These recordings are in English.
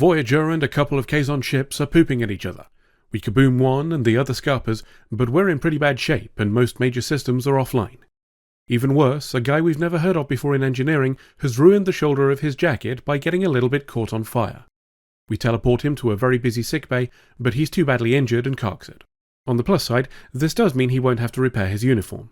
Voyager and a couple of Kazon ships are pooping at each other. We kaboom one and the other scarpers, but we're in pretty bad shape and most major systems are offline. Even worse, a guy we've never heard of before in engineering has ruined the shoulder of his jacket by getting a little bit caught on fire. We teleport him to a very busy sickbay, but he's too badly injured and carks it. On the plus side, this does mean he won't have to repair his uniform.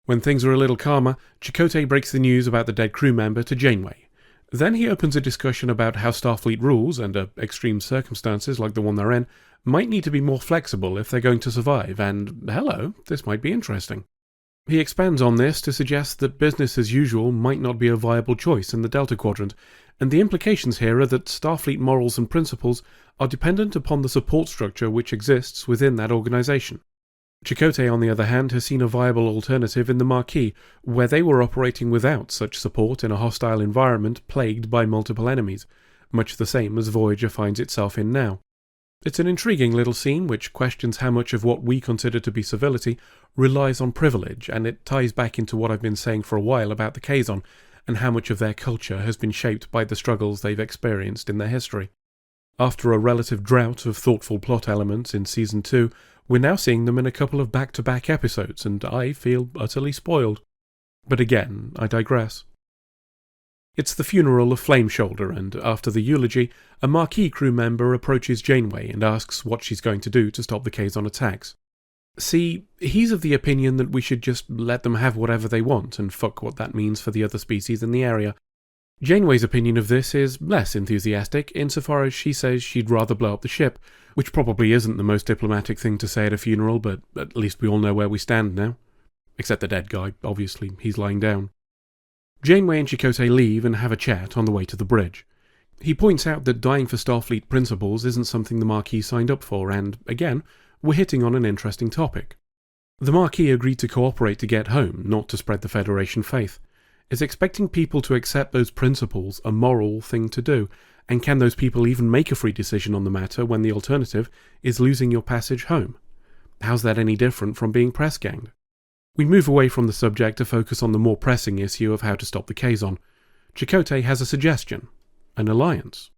When things are a little calmer, Chakotay breaks the news about the dead crew member to Janeway. Then he opens a discussion about how Starfleet rules, under extreme circumstances like the one they're in, might need to be more flexible if they're going to survive, and hello, this might be interesting. He expands on this to suggest that business as usual might not be a viable choice in the Delta Quadrant, and the implications here are that Starfleet morals and principles are dependent upon the support structure which exists within that organization. Chakotay, on the other hand, has seen a viable alternative in the Marquis, where they were operating without such support in a hostile environment plagued by multiple enemies, much the same as Voyager finds itself in now. It's an intriguing little scene which questions how much of what we consider to be civility relies on privilege, and it ties back into what I've been saying for a while about the Kazon, and how much of their culture has been shaped by the struggles they've experienced in their history. After a relative drought of thoughtful plot elements in Season 2, we're now seeing them in a couple of back-to-back episodes, and I feel utterly spoiled. But again, I digress. It's the funeral of Flameshoulder, and after the eulogy, a Marquis crew member approaches Janeway and asks what she's going to do to stop the Kazon attacks. See, he's of the opinion that we should just let them have whatever they want, and fuck what that means for the other species in the area. Janeway's opinion of this is less enthusiastic, insofar as she says she'd rather blow up the ship, which probably isn't the most diplomatic thing to say at a funeral, but at least we all know where we stand now. Except the dead guy, obviously, he's lying down. Janeway and Chakotay leave and have a chat on the way to the bridge. He points out that dying for Starfleet principles isn't something the Marquis signed up for, and, again, we're hitting on an interesting topic. The Marquis agreed to cooperate to get home, not to spread the Federation faith. Is expecting people to accept those principles a moral thing to do, and can those people even make a free decision on the matter when the alternative is losing your passage home? How's that any different from being press-ganged? We move away from the subject to focus on the more pressing issue of how to stop the Kazon. Chakotay has a suggestion: an alliance.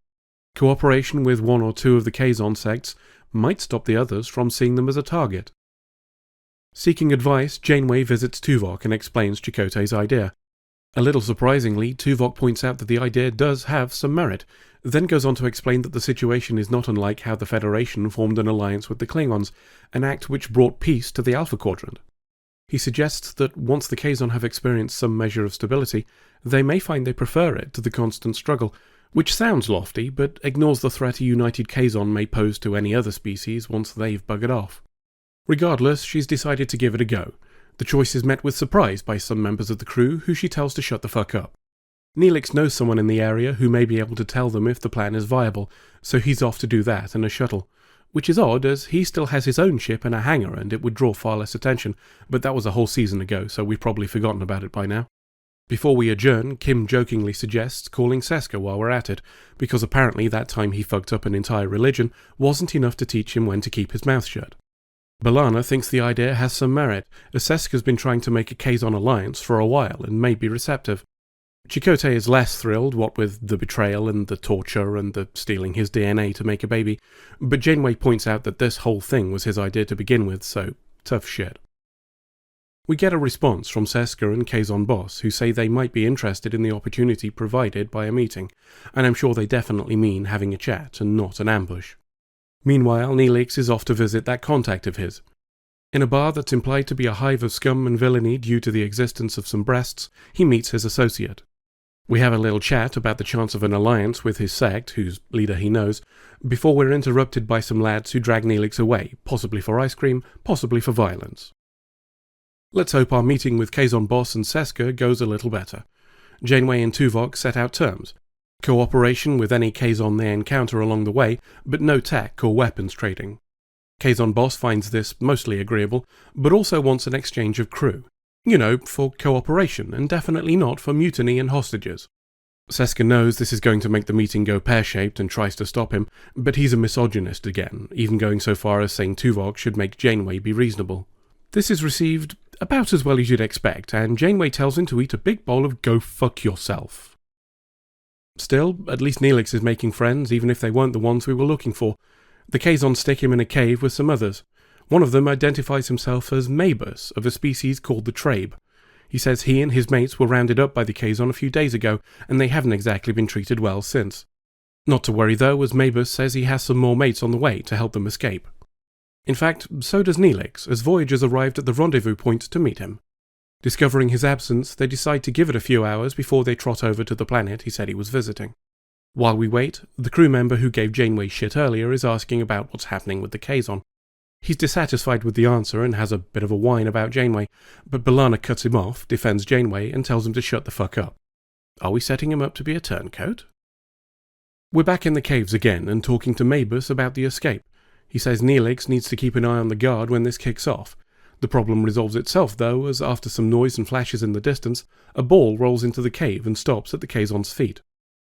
Cooperation with one or two of the Kazon sects might stop the others from seeing them as a target. Seeking advice, Janeway visits Tuvok and explains Chakotay's idea. A little surprisingly, Tuvok points out that the idea does have some merit, then goes on to explain that the situation is not unlike how the Federation formed an alliance with the Klingons, an act which brought peace to the Alpha Quadrant. He suggests that once the Kazon have experienced some measure of stability, they may find they prefer it to the constant struggle, which sounds lofty, but ignores the threat a united Kazon may pose to any other species once they've buggered off. Regardless, she's decided to give it a go. The choice is met with surprise by some members of the crew, who she tells to shut the fuck up. Neelix knows someone in the area who may be able to tell them if the plan is viable, so he's off to do that in a shuttle. Which is odd, as he still has his own ship and a hangar, and it would draw far less attention, but that was a whole season ago, so we've probably forgotten about it by now. Before we adjourn, Kim jokingly suggests calling Seska while we're at it, because apparently that time he fucked up an entire religion wasn't enough to teach him when to keep his mouth shut. B'Elanna thinks the idea has some merit, as Seska's been trying to make a Kazon alliance for a while and may be receptive. Chakotay is less thrilled, what with the betrayal and the torture and the stealing his DNA to make a baby, but Janeway points out that this whole thing was his idea to begin with, so tough shit. We get a response from Seska and Kazon Boss, who say they might be interested in the opportunity provided by a meeting, and I'm sure they definitely mean having a chat and not an ambush. Meanwhile, Neelix is off to visit that contact of his. In a bar that's implied to be a hive of scum and villainy due to the existence of some breasts, he meets his associate. We have a little chat about the chance of an alliance with his sect, whose leader he knows, before we're interrupted by some lads who drag Neelix away, possibly for ice cream, possibly for violence. Let's hope our meeting with Kazon Boss and Seska goes a little better. Janeway and Tuvok set out terms. Cooperation with any Kazon they encounter along the way, but no tech or weapons trading. Kazon Boss finds this mostly agreeable, but also wants an exchange of crew. You know, for cooperation, and definitely not for mutiny and hostages. Seska knows this is going to make the meeting go pear-shaped and tries to stop him, but he's a misogynist again, even going so far as saying Tuvok should make Janeway be reasonable. This is received about as well as you'd expect, and Janeway tells him to eat a big bowl of go fuck yourself. Still, at least Neelix is making friends, even if they weren't the ones we were looking for. The Kazon stick him in a cave with some others. One of them identifies himself as Mabus, of a species called the Trabe. He says he and his mates were rounded up by the Kazon a few days ago, and they haven't exactly been treated well since. Not to worry though, as Mabus says he has some more mates on the way to help them escape. In fact, so does Neelix, as Voyagers arrived at the rendezvous point to meet him. Discovering his absence, they decide to give it a few hours before they trot over to the planet he said he was visiting. While we wait, the crew member who gave Janeway shit earlier is asking about what's happening with the Kazon. He's dissatisfied with the answer and has a bit of a whine about Janeway, but B'Elanna cuts him off, defends Janeway, and tells him to shut the fuck up. Are we setting him up to be a turncoat? We're back in the caves again and talking to Mabus about the escape. He says Neelix needs to keep an eye on the guard when this kicks off. The problem resolves itself though, as after some noise and flashes in the distance, a ball rolls into the cave and stops at the Kazon's feet.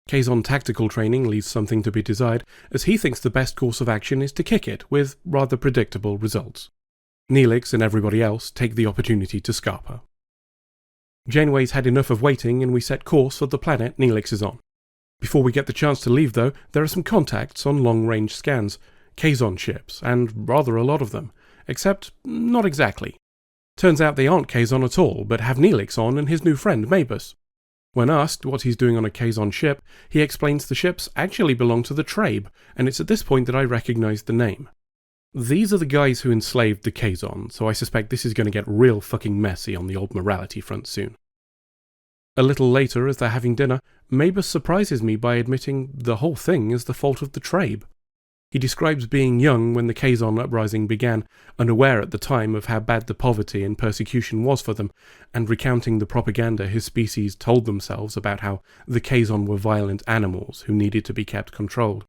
Kazon tactical training leaves something to be desired, as he thinks the best course of action is to kick it, with rather predictable results. Neelix and everybody else take the opportunity to scarp her. Janeway's had enough of waiting and we set course for the planet Neelix is on. Before we get the chance to leave though, there are some contacts on long-range scans, Kazon ships, and rather a lot of them, except not exactly. Turns out they aren't Kazon at all, but have Neelix on and his new friend Mabus. When asked what he's doing on a Kazon ship, he explains the ships actually belong to the Trabe, and it's at this point that I recognize the name. These are the guys who enslaved the Kazon, so I suspect this is going to get real fucking messy on the old morality front soon. A little later, as they're having dinner, Mabus surprises me by admitting the whole thing is the fault of the Trabe. He describes being young when the Kazon uprising began, unaware at the time of how bad the poverty and persecution was for them, and recounting the propaganda his species told themselves about how the Kazon were violent animals who needed to be kept controlled.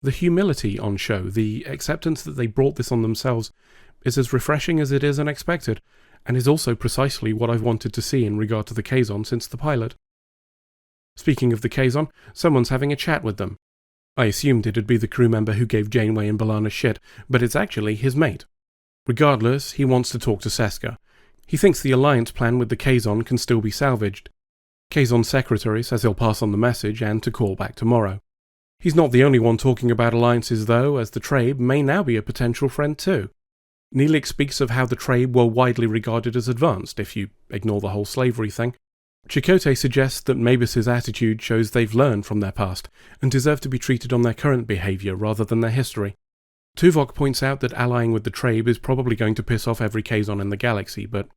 The humility on show, the acceptance that they brought this on themselves, is as refreshing as it is unexpected, and is also precisely what I've wanted to see in regard to the Kazon since the pilot. Speaking of the Kazon, someone's having a chat with them. I assumed it'd be the crew member who gave Janeway and B'Elanna shit, but it's actually his mate. Regardless, he wants to talk to Seska. He thinks the alliance plan with the Kazon can still be salvaged. Kazon's secretary says he'll pass on the message and to call back tomorrow. He's not the only one talking about alliances though, as the Trabe may now be a potential friend too. Neelix speaks of how the Trabe were widely regarded as advanced, if you ignore the whole slavery thing. Chakotay suggests that Mabus's attitude shows they've learned from their past, and deserve to be treated on their current behaviour rather than their history. Tuvok points out that allying with the Trabe is probably going to piss off every Kazon in the galaxy, but,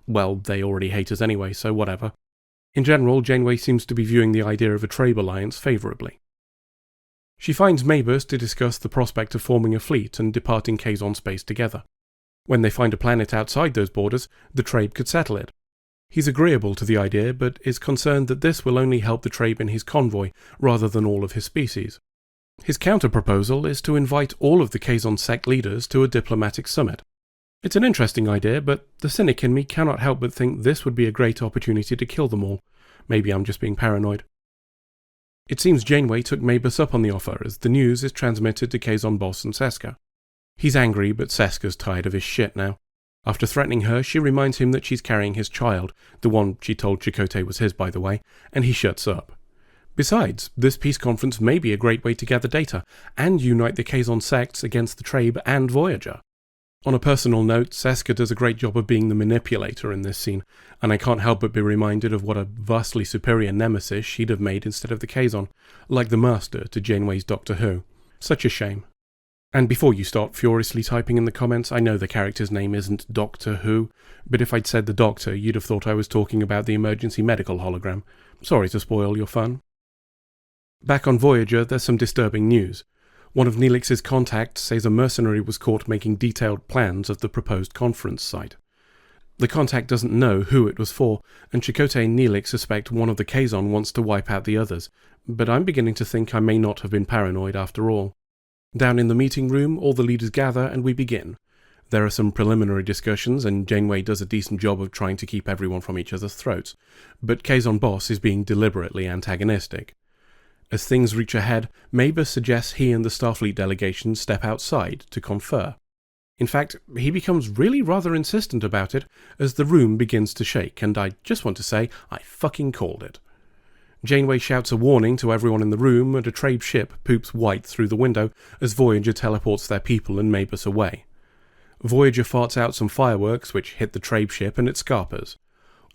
well, they already hate us anyway, so whatever. In general, Janeway seems to be viewing the idea of a Trabe alliance favourably. She finds Mabus to discuss the prospect of forming a fleet and departing Kazon space together. When they find a planet outside those borders, the Trabe could settle it. He's agreeable to the idea, but is concerned that this will only help the Trabe in his convoy, rather than all of his species. His counter-proposal is to invite all of the Kazon sect leaders to a diplomatic summit. It's an interesting idea, but the cynic in me cannot help but think this would be a great opportunity to kill them all. Maybe I'm just being paranoid. It seems Janeway took Mabus up on the offer, as the news is transmitted to Kazon boss and Seska. He's angry, but Seska's tired of his shit now. After threatening her, she reminds him that she's carrying his child, the one she told Chakotay was his by the way, and he shuts up. Besides, this peace conference may be a great way to gather data, and unite the Kazon sects against the Trabe and Voyager. On a personal note, Seska does a great job of being the manipulator in this scene, and I can't help but be reminded of what a vastly superior nemesis she'd have made instead of the Kazon, like the Master to Janeway's Doctor Who. Such a shame. And before you start furiously typing in the comments, I know the character's name isn't Doctor Who, but if I'd said the Doctor, you'd have thought I was talking about the emergency medical hologram. Sorry to spoil your fun. Back on Voyager, there's some disturbing news. One of Neelix's contacts says a mercenary was caught making detailed plans of the proposed conference site. The contact doesn't know who it was for, and Chakotay and Neelix suspect one of the Kazon wants to wipe out the others, but I'm beginning to think I may not have been paranoid after all. Down in the meeting room, all the leaders gather and we begin. There are some preliminary discussions, and Janeway does a decent job of trying to keep everyone from each other's throats, but Kazon boss is being deliberately antagonistic. As things reach a head, Mabus suggests he and the Starfleet delegation step outside to confer. In fact, he becomes really rather insistent about it as the room begins to shake, and I just want to say I fucking called it. Janeway shouts a warning to everyone in the room, and a Trabe ship poops white through the window as Voyager teleports their people and Mabus away. Voyager farts out some fireworks which hit the Trabe ship and it scarpers.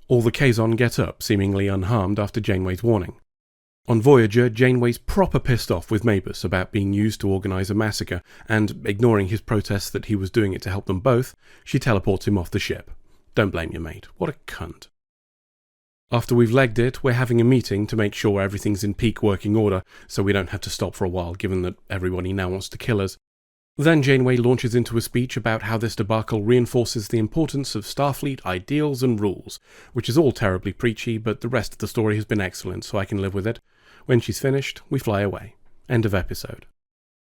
All the Kazon get up, seemingly unharmed after Janeway's warning. On Voyager, Janeway's proper pissed off with Mabus about being used to organise a massacre, and, ignoring his protests that he was doing it to help them both, she teleports him off the ship. Don't blame your mate. What a cunt. After we've legged it, we're having a meeting to make sure everything's in peak working order, so we don't have to stop for a while, given that everybody now wants to kill us. Then Janeway launches into a speech about how this debacle reinforces the importance of Starfleet ideals and rules, which is all terribly preachy, but the rest of the story has been excellent, so I can live with it. When she's finished, we fly away. End of episode.